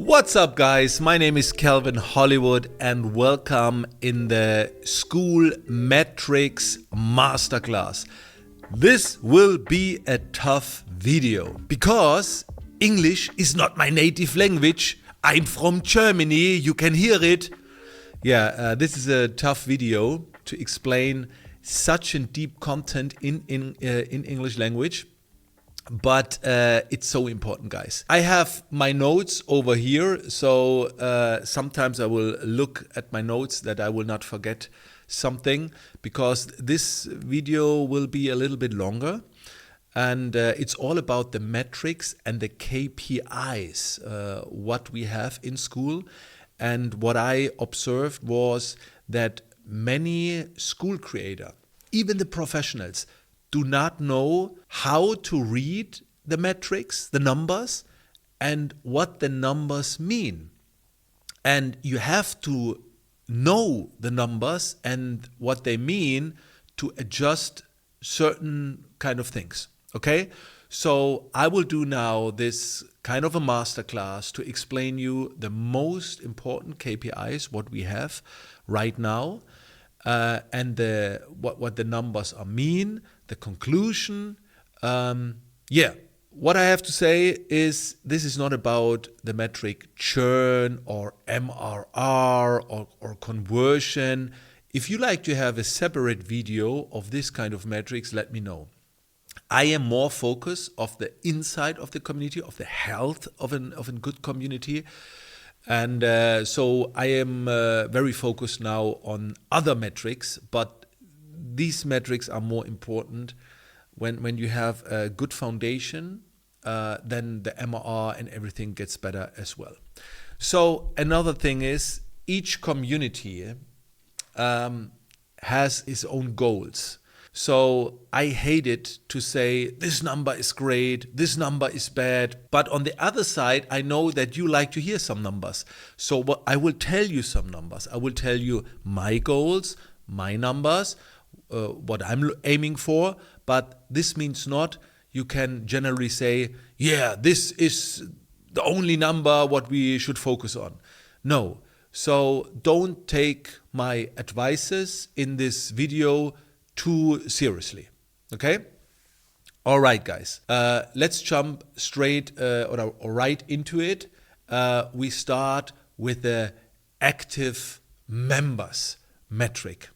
What's up, guys? My name is Calvin Hollywood and welcome in the Skool Metrics Masterclass. This will be a tough video because English is not my native language. I'm from Germany, you can hear it. This is a tough video to explain such a deep content in English language. But it's so important, guys. I have my notes over here, so sometimes I will look at my notes that I will not forget something, because this video will be a little bit longer. And it's all about the metrics and the KPIs, what we have in Skool. And what I observed was that many Skool creators, even the professionals, do not know how to read the metrics, the numbers, and what the numbers mean. And you have to know the numbers and what they mean to adjust certain kind of things. Okay? So I will do now this kind of a masterclass to explain you the most important KPIs, what we have right now, and what the numbers mean, the conclusion. What I have to say is this is not about the metric churn or MRR or conversion. If you like to have a separate video of this kind of metrics, let me know. I am more focused of the inside of the community, of the health of a good community. And so I am very focused now on other metrics, but these metrics are more important when you have a good foundation, then the MRR and everything gets better as well. So another thing is each community has its own goals. So I hate it to say this number is great, this number is bad. But on the other side, I know that you like to hear some numbers. So I will tell you some numbers. I will tell you my goals, my numbers, what I'm aiming for. But this means not you can generally say, yeah, this is the only number what we should focus on. No. So don't take my advices in this video too seriously. Okay? All right, guys. Let's jump straight or right into it. We start with the active members metric.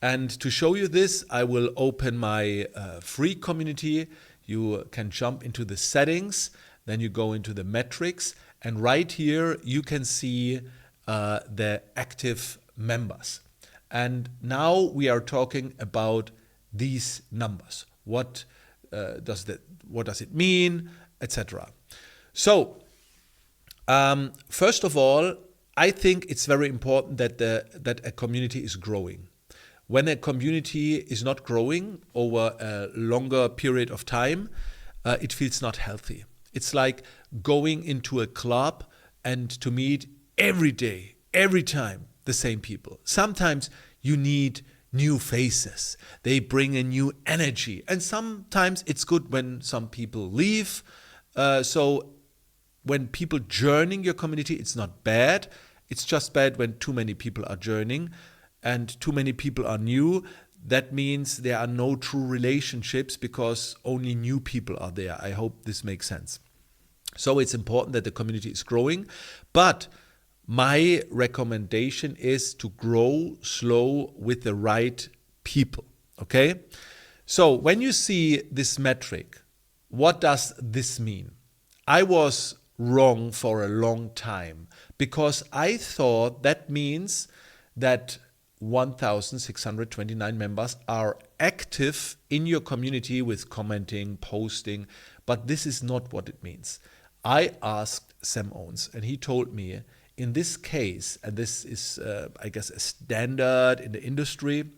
And to show you this, I will open my free community. You can jump into the settings, then you go into the metrics, and right here you can see the active members. And now we are talking about these numbers. What does it mean, etc. So first of all, I think it's very important that a community is growing. When a community is not growing over a longer period of time, it feels not healthy. It's like going into a club and to meet every day, every time, the same people. Sometimes you need new faces. They bring a new energy. And sometimes it's good when some people leave. So when people joining your community, it's not bad. It's just bad when too many people are joining and too many people are new. That means there are no true relationships because only new people are there. I hope this makes sense. So it's important that the community is growing, but my recommendation is to grow slow with the right people, okay? So when you see this metric, what does this mean? I was wrong for a long time because I thought that means that 1,629 members are active in your community with commenting, posting, but this is not what it means. I asked Sam Owens and he told me, in this case, and this is, I guess, a standard in the industry,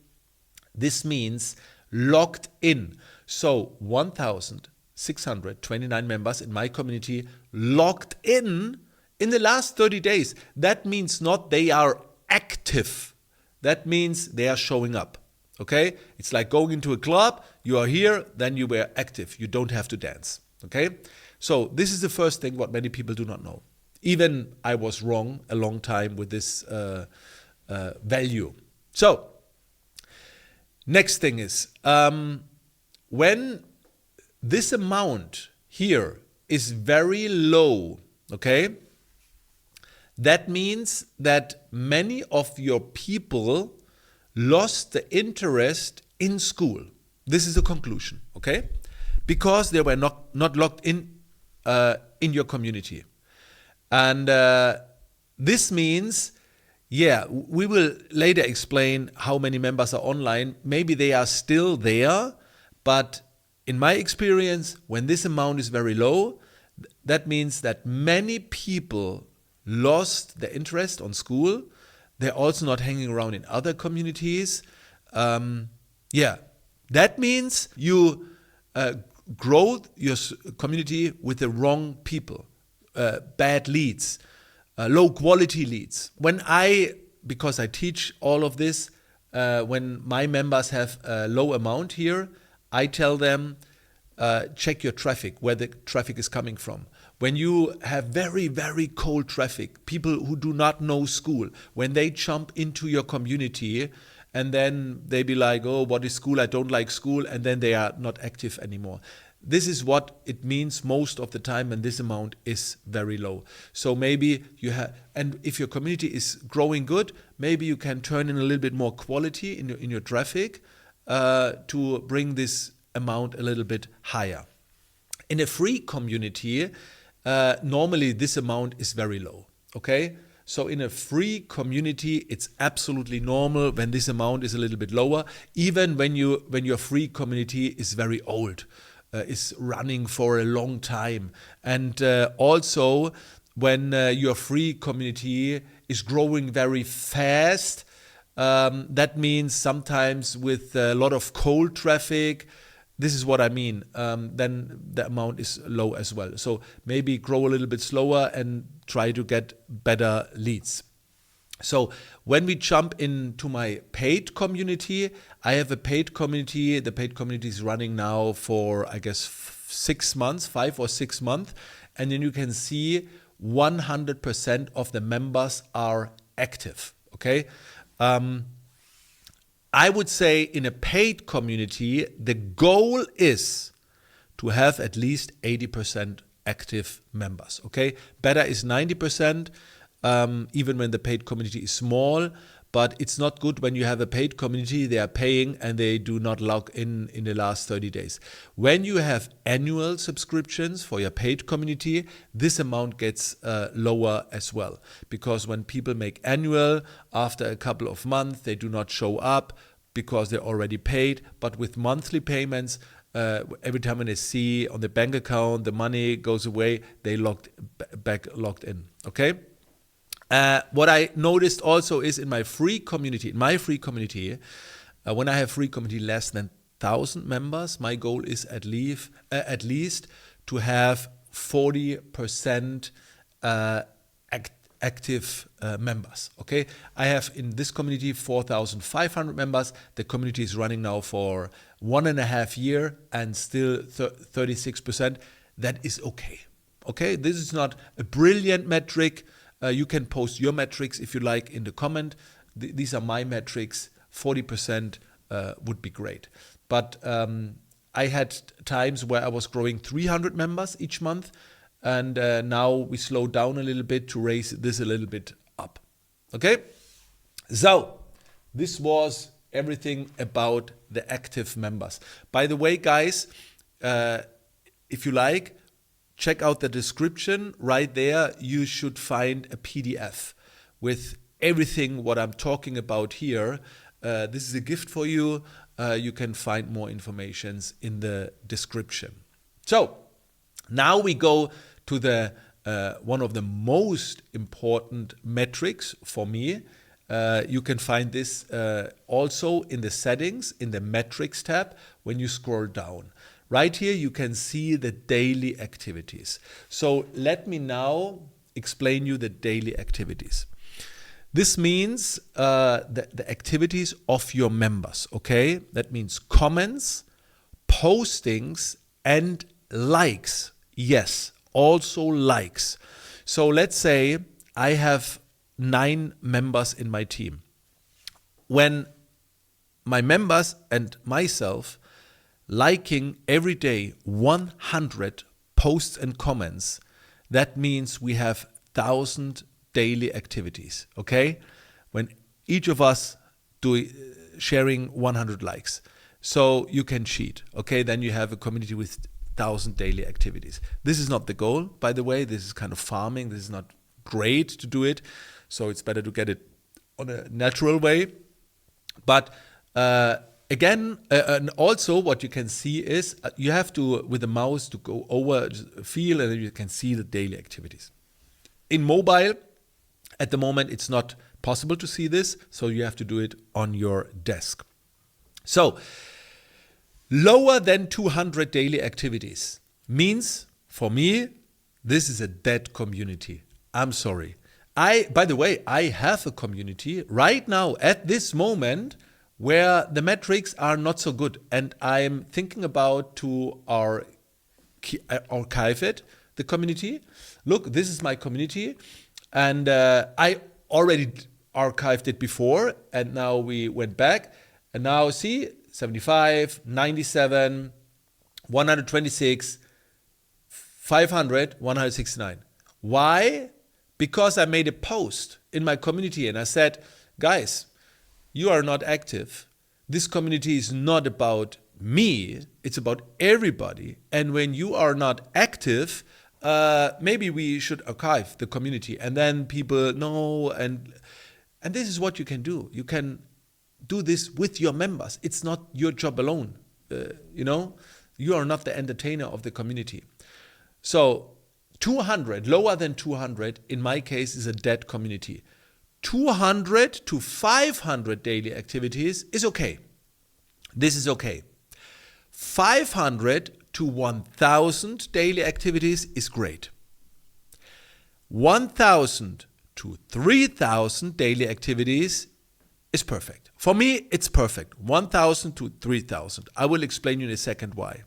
this means logged in. So 1,629 members in my community logged in the last 30 days. That means not they are active. That means they are showing up. Okay? It's like going into a club. You are here, then you were active. You don't have to dance. Okay? So this is the first thing what many people do not know. Even I was wrong a long time with this value. So, next thing is, when this amount here is very low, okay, that means that many of your people lost the interest in Skool. This is the conclusion, okay? Because they were not locked in your community. And this means, we will later explain how many members are online. Maybe they are still there, but in my experience, when this amount is very low, that means that many people lost their interest on Skool. They're also not hanging around in other communities. That means you grow your community with the wrong people, bad leads, low quality leads. Because I teach all of this, when my members have a low amount here, I tell them, check your traffic, where the traffic is coming from. When you have very, very cold traffic, people who do not know Skool, when they jump into your community and then they be like, oh, what is Skool? I don't like Skool. And then they are not active anymore. This is what it means most of the time when this amount is very low. So maybe you have, and if your community is growing good, maybe you can turn in a little bit more quality in your traffic to bring this amount a little bit higher. In a free community, normally this amount is very low, okay? So in a free community, it's absolutely normal when this amount is a little bit lower, even when your free community is very old, is running for a long time. And also when your free community is growing very fast, that means sometimes with a lot of cold traffic. This is what I mean. Then the amount is low as well. So maybe grow a little bit slower and try to get better leads. So when we jump into my paid community, I have a paid community. The paid community is running now for, I guess, 6 months, 5 or 6 months. And then you can see 100% of the members are active, okay? I would say in a paid community, the goal is to have at least 80% active members, okay? Better is 90%, even when the paid community is small, but it's not good when you have a paid community, they are paying and they do not log in the last 30 days. When you have annual subscriptions for your paid community, this amount gets lower as well. Because when people make annual, after a couple of months, they do not show up because they're already paid. But with monthly payments, every time when they see on the bank account, the money goes away, they logged in, okay? What I noticed also is in my free community, when I have free community less than 1,000 members, my goal is at least to have 40% active members, okay? I have in this community 4,500 members. The community is running now for 1.5 years and still 36%. That is okay, okay? This is not a brilliant metric. You can post your metrics if you like in the comment. These are my metrics. 40% would be great. But I had times where I was growing 300 members each month, and now we slow down a little bit to raise this a little bit up. Okay? So this was everything about the active members. By the way, guys, if you like, check out the description. Right there, you should find a PDF with everything what I'm talking about here. This is a gift for you. You can find more information in the description. So now we go to the one of the most important metrics for me. You can find this also in the settings, in the metrics tab, when you scroll down. Right here, you can see the daily activities. So let me now explain you the daily activities. This means the activities of your members, okay? That means comments, postings, and likes. Yes, also likes. So let's say I have 9 members in my team. When my members and myself liking every day 100 posts and comments, that means we have 1,000 daily activities, okay? When each of us sharing 100 likes. So you can cheat, okay? Then you have a community with 1,000 daily activities. This is not the goal, by the way. This is kind of farming. This is not great to do it. So it's better to get it on a natural way. But again, and also what you can see is you have to, with the mouse, to go over, feel, and then you can see the daily activities. In mobile, at the moment, it's not possible to see this, so you have to do it on your desk. So, lower than 200 daily activities means, for me, this is a dead community. I'm sorry. By the way, I have a community right now at this moment where the metrics are not so good, and I'm thinking about to archive it, the community. Look, this is my community, and I already archived it before, and now we went back, and now see 75, 97, 126, 500, 169. Why? Because I made a post in my community and I said, guys, you are not active. This community is not about me, it's about everybody. And when you are not active, maybe we should archive the community, and then people know, and this is what you can do. You can do this with your members. It's not your job alone. You are not the entertainer of the community. So 200, lower than 200, in my case, is a dead community. 200 to 500 daily activities is okay. This is okay. 500 to 1,000 daily activities is great. 1,000 to 3,000 daily activities is perfect. For me, it's perfect. 1,000 to 3,000. I will explain you in a second why.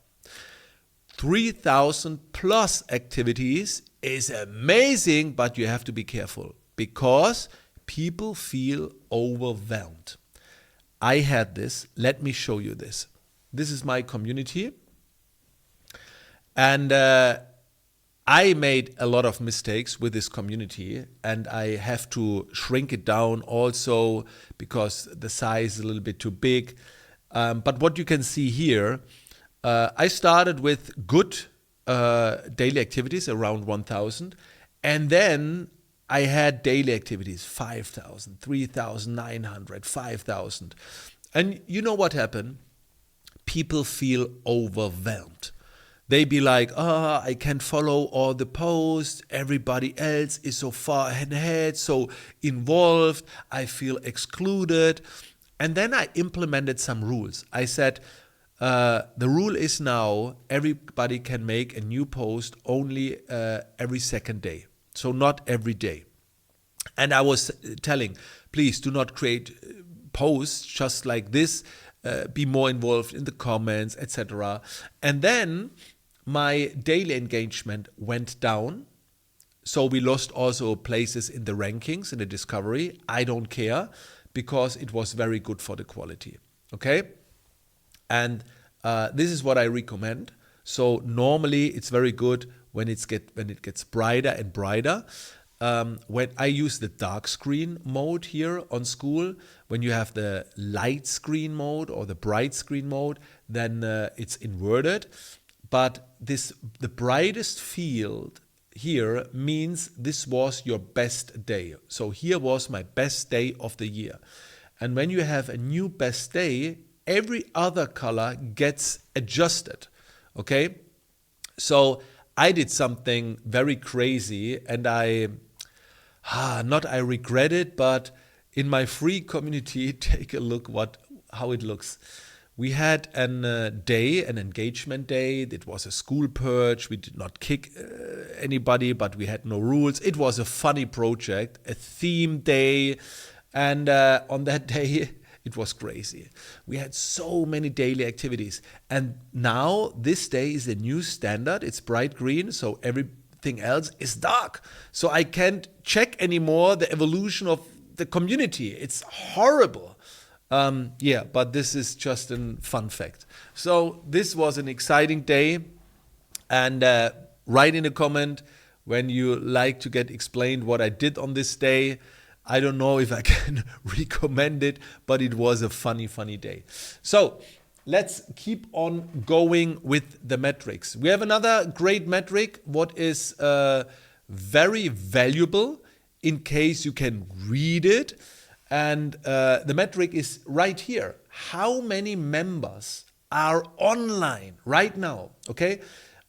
3,000 plus activities is amazing, but you have to be careful because people feel overwhelmed. I had this. Let me show you this. This is my community. And I made a lot of mistakes with this community, and I have to shrink it down also because the size is a little bit too big. But what you can see here, I started with good daily activities around 1,000, and then I had daily activities 5,000, 3,900, 5,000. And you know what happened? People feel overwhelmed. They be like, I can't follow all the posts. Everybody else is so far ahead, so involved. I feel excluded. And then I implemented some rules. I said, the rule is now everybody can make a new post only every second day. So not every day. And I was telling, please do not create posts just like this. Be more involved in the comments, etc. And then my daily engagement went down. So we lost also places in the rankings, in the discovery. I don't care because it was very good for the quality. Okay? And this is what I recommend. So normally it's very good when it gets brighter and brighter. When I use the dark screen mode here on Skool, when you have the light screen mode or the bright screen mode, then it's inverted. But the brightest field here means this was your best day. So here was my best day of the year. And when you have a new best day, every other color gets adjusted. Okay? So I did something very crazy, and I regret it, but in my free community, take a look how it looks. We had an engagement day. It was a school purge. We did not kick anybody, but we had no rules. It was a funny project, a theme day. And on that day, it was crazy. We had so many daily activities. And now this day is a new standard. It's bright green, so everything else is dark. So I can't check anymore the evolution of the community. It's horrible. But this is just a fun fact. So this was an exciting day. And write in a comment when you like to get explained what I did on this day. I don't know if I can recommend it, but it was a funny day. So let's keep on going with the metrics. We have another great metric, what is very valuable in case you can read it. And the metric is right here. How many members are online right now? Okay.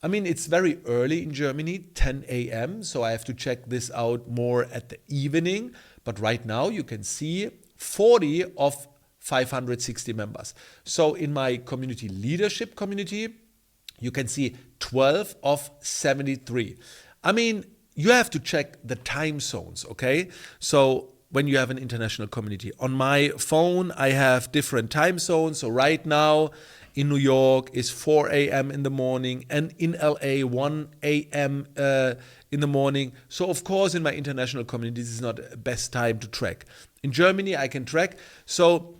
I mean, it's very early in Germany, 10 a.m. So I have to check this out more at the evening. But right now you can see 40 of 560 members. So in my community leadership community, you can see 12 of 73. I mean, you have to check the time zones, okay? So when you have an international community. On my phone, I have different time zones. So right now in New York is 4 a.m. in the morning, and in LA 1 a.m. In the morning. So of course in my international community, this is not the best time to track. In Germany, I can track. So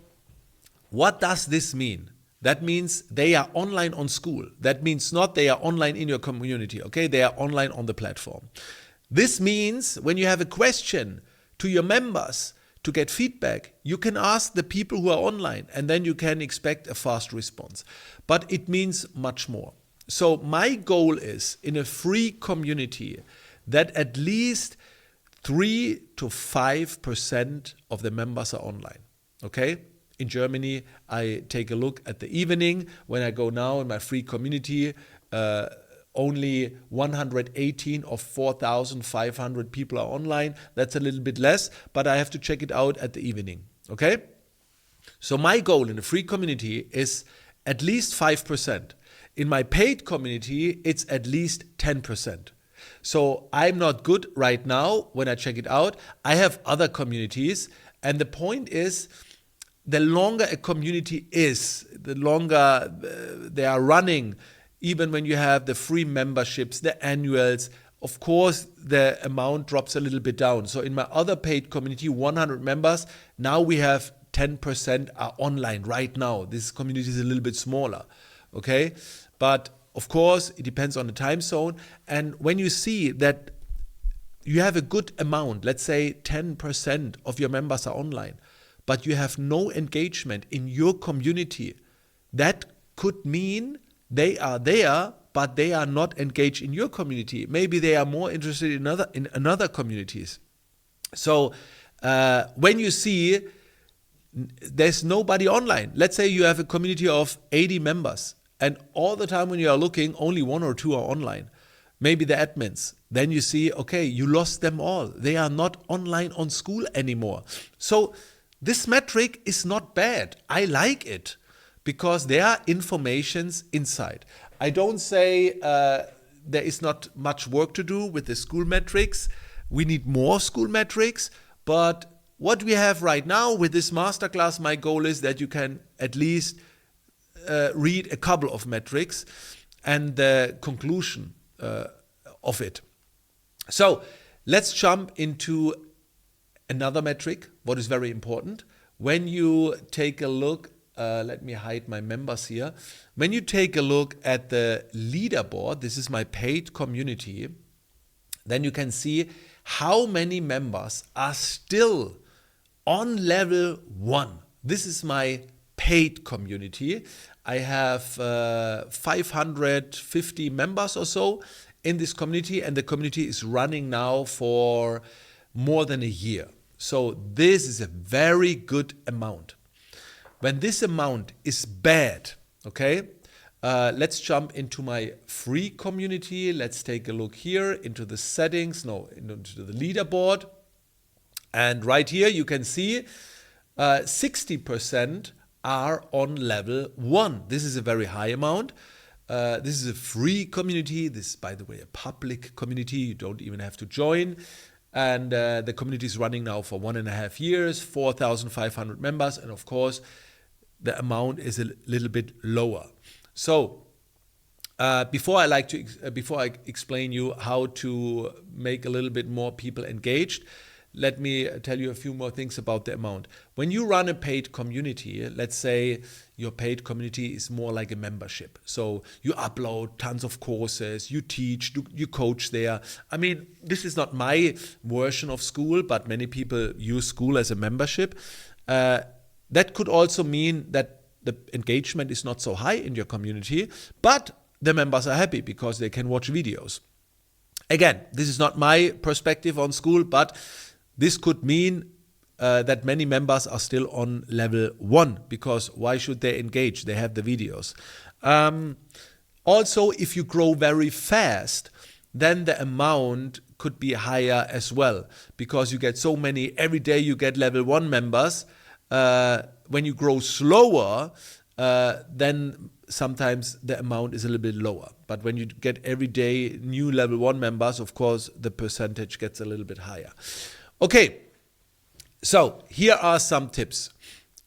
what does this mean? That means they are online on Skool. That means not they are online in your community, okay? They are online on the platform. This means when you have a question to your members to get feedback, you can ask the people who are online, and then you can expect a fast response. But it means much more. So my goal is in a free community that at least 3 to 5% of the members are online. Okay? In Germany, I take a look at the evening. When I go now in my free community, only 118 of 4,500 people are online. That's a little bit less, but I have to check it out at the evening. Okay? So my goal in the free community is at least 5%. In my paid community, it's at least 10%. So I'm not good right now when I check it out. I have other communities, and the point is, the longer a community is, the longer they are running, even when you have the free memberships, the annuals, of course, the amount drops a little bit down. So in my other paid community, 100 members, now we have 10% are online right now. This community is a little bit smaller, okay? But of course, it depends on the time zone. And when you see that you have a good amount, let's say 10% of your members are online, but you have no engagement in your community, that could mean they are there, but they are not engaged in your community. Maybe they are more interested in another communities. So when you see there's nobody online, let's say you have a community of 80 members, and all the time when you are looking, only 1 or 2 are online, maybe the admins, then you see, okay, you lost them all. They are not online on Skool anymore. So this metric is not bad. I like it because there are informations inside. I don't say there is not much work to do with the Skool metrics. We need more Skool metrics, but what we have right now with this masterclass, my goal is that you can at least read a couple of metrics and the conclusion of it. So let's jump into another metric, what is very important. When you take a look, let me hide my members here. When you take a look at the leaderboard, this is my paid community, then you can see how many members are still on level 1. This is my paid community. I have 550 members or so in this community, and the community is running now for more than a year. So this is a very good amount. When this amount is bad, okay, let's jump into my free community. Let's take a look here into the settings, into the leaderboard. And right here you can see 60% are on level 1. This is a very high amount. This is a free community. This is, by the way, a public community. You don't even have to join. And the community is running now for 1.5 years, 4,500 members. And of course, the amount is a little bit lower. So Before I explain you how to make a little bit more people engaged, let me tell you a few more things about the amount. When you run a paid community, let's say your paid community is more like a membership. So you upload tons of courses, you teach, you coach there. I mean, this is not my version of Skool, but many people use Skool as a membership. That could also mean that the engagement is not so high in your community, but the members are happy because they can watch videos. Again, this is not my perspective on Skool, but this could mean that many members are still on level 1, because why should they engage? They have the videos. Also, if you grow very fast, then the amount could be higher as well, because you get so many, every day you get level 1 members. When you grow slower, then sometimes the amount is a little bit lower. But when you get every day new level 1 members, of course, the percentage gets a little bit higher. Okay, so here are some tips.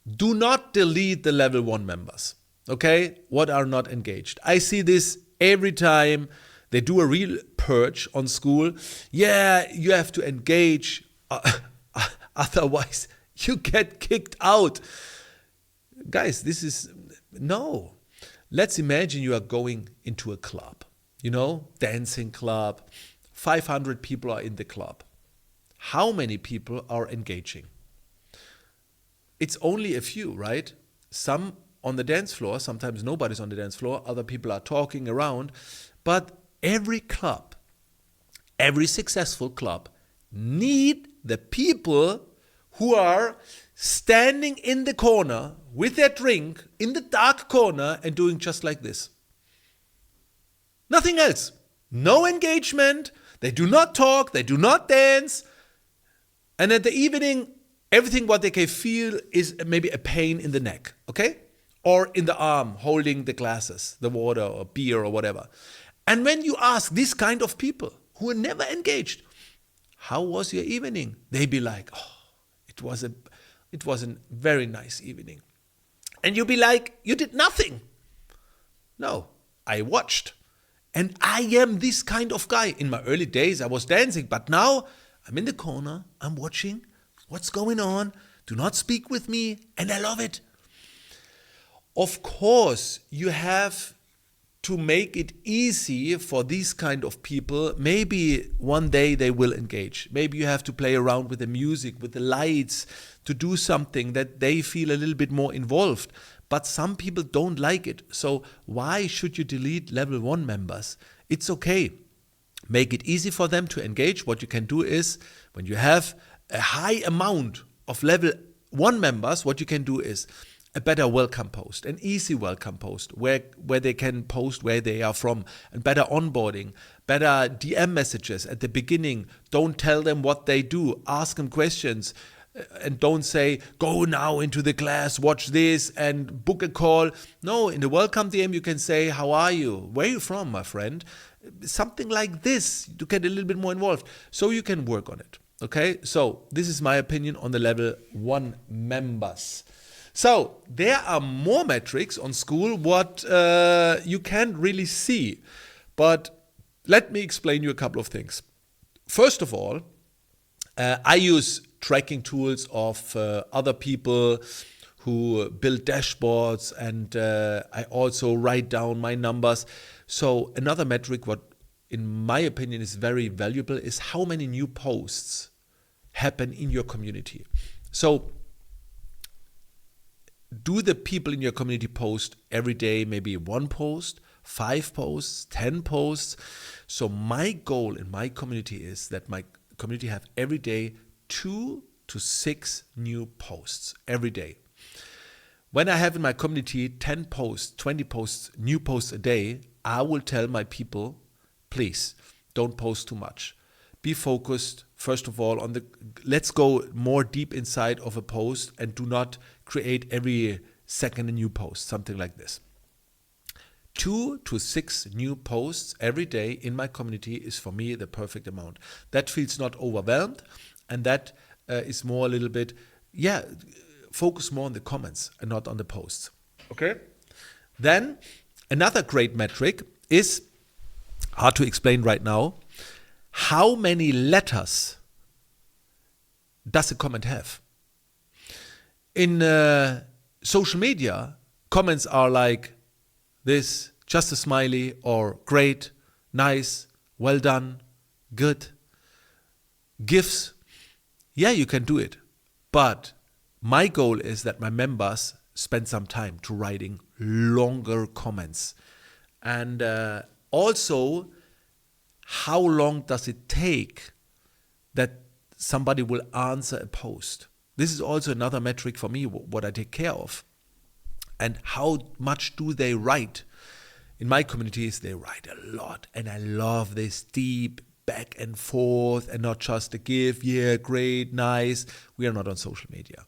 Do not delete the level 1 members, okay, what are not engaged. I see this every time they do a real purge on Skool. Yeah, you have to engage, otherwise you get kicked out. Guys, no. Let's imagine you are going into a club, dancing club, 500 people are in the club. How many people are engaging? It's only a few, right? Some on the dance floor, sometimes nobody's on the dance floor, other people are talking around, but every club, every successful club need the people who are standing in the corner with their drink in the dark corner and doing just like this. Nothing else. No engagement. They do not talk. They do not dance. And at the evening, everything what they can feel is maybe a pain in the neck, okay? Or in the arm, holding the glasses, the water or beer or whatever. And when you ask this kind of people who are never engaged, how was your evening? They be like, oh, it was a very nice evening. And you'll be like, you did nothing. No, I watched. And I am this kind of guy. In my early days, I was dancing, but now I'm in the corner, I'm watching what's going on. Do not speak with me, and I love it. Of course, you have to make it easy for these kind of people. Maybe one day they will engage. Maybe you have to play around with the music, with the lights, to do something that they feel a little bit more involved. But some people don't like it. So why should you delete level 1 members? It's okay. Make it easy for them to engage. What you can do is, when you have a high amount of level 1 members, what you can do is a better welcome post, an easy welcome post where they can post where they are from, and better onboarding, better DM messages at the beginning. Don't tell them what they do. Ask them questions, and don't say, go now into the class, watch this and book a call. No, in the welcome DM you can say, how are you? Where are you from, my friend? Something like this to get a little bit more involved, so you can work on it. Okay, so this is my opinion on the level 1 members. So there are more metrics on Skool what you can't really see, but let me explain you a couple of things. First of all, I use tracking tools of other people who build dashboards, and I also write down my numbers. So another metric what in my opinion is very valuable is how many new posts happen in your community. So do the people in your community post every day, maybe 1 post, 5 posts, 10 posts? So my goal in my community is that my community have every day 2 to 6 new posts every day. When I have in my community 10 posts, 20 posts, new posts a day, I will tell my people, please don't post too much. Be focused, first of all, let's go more deep inside of a post and do not create every second a new post, something like this. 2 to 6 new posts every day in my community is for me the perfect amount. That feels not overwhelmed, and that is more a little bit, focus more on the comments and not on the posts. Okay? Then another great metric is hard to explain right now. How many letters does a comment have? In social media, comments are like this, just a smiley, or great, nice, well done, good. GIFs, yeah, you can do it. But my goal is that my members spend some time to writing longer comments. And also, how long does it take that somebody will answer a post? This is also another metric for me, what I take care of. And how much do they write? In my communities, they write a lot. And I love this deep back and forth and not just a GIF, yeah, great, nice. We are not on social media.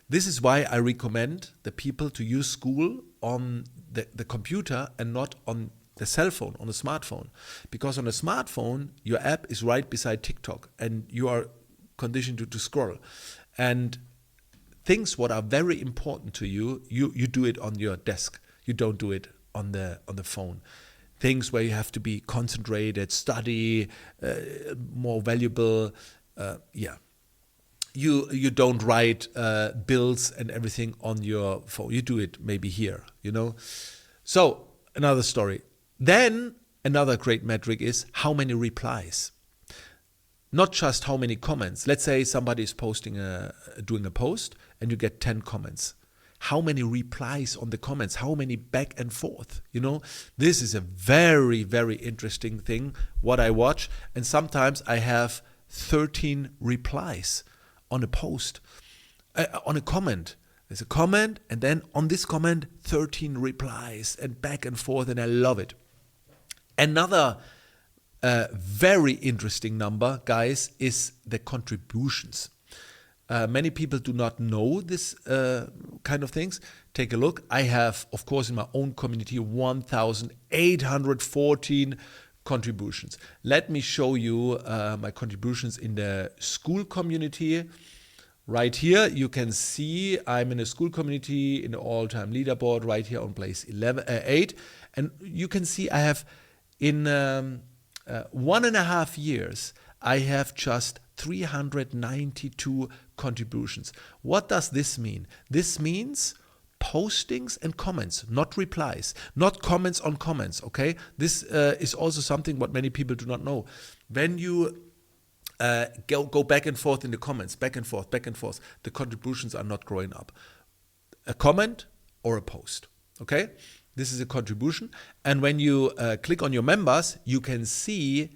This is why I recommend the people to use Skool on the computer and not on the cell phone, on a smartphone. Because on a smartphone, your app is right beside TikTok and you are conditioned to scroll. And things what are very important to you, you do it on your desk. You don't do it on the phone. Things where you have to be concentrated, study, more valuable, You don't write bills and everything on your phone. You do it maybe here, So another story. Then another great metric is how many replies. Not just how many comments. Let's say somebody is doing a post and you get 10 comments. How many replies on the comments? How many back and forth? This is a very, very interesting thing, what I watch. And sometimes I have 13 replies on a post, on a comment. There's a comment, and then on this comment, 13 replies and back and forth, and I love it. Another very interesting number, guys, is the contributions. Many people do not know this kind of things. Take a look. I have, of course, in my own community, 1,814 contributions. Let me show you my contributions in the Skool community. Right here, you can see I'm in a Skool community in the all-time leaderboard right here on place 8. And you can see I have in 1.5 years, I have just 392 contributions. What does this mean? This means postings and comments, not replies, not comments on comments, okay? This is also something what many people do not know. When you go back and forth in the comments, back and forth, the contributions are not growing up. A comment or a post, okay? This is a contribution. And when you click on your members, you can see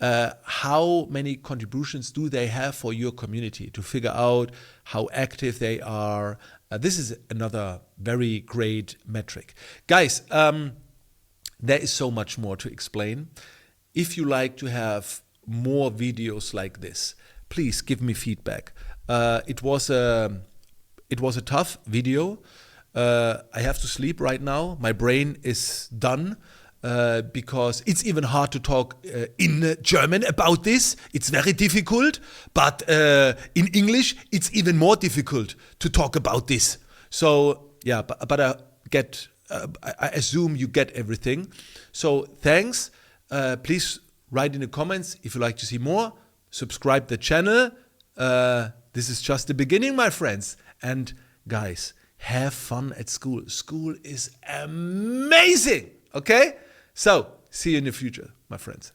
how many contributions do they have for your community to figure out how active they are. This is another very great metric. Guys, there is so much more to explain. If you like to have more videos like this, please give me feedback. It was a tough video. I have to sleep right now. My brain is done. Because it's even hard to talk in German about this. It's very difficult, but in English, it's even more difficult to talk about this. So, yeah, but I assume you get everything. So, thanks. Please write in the comments if you'd like to see more. Subscribe the channel. This is just the beginning, my friends. And guys, have fun at Skool. Skool is amazing, okay? So, see you in the future, my friends.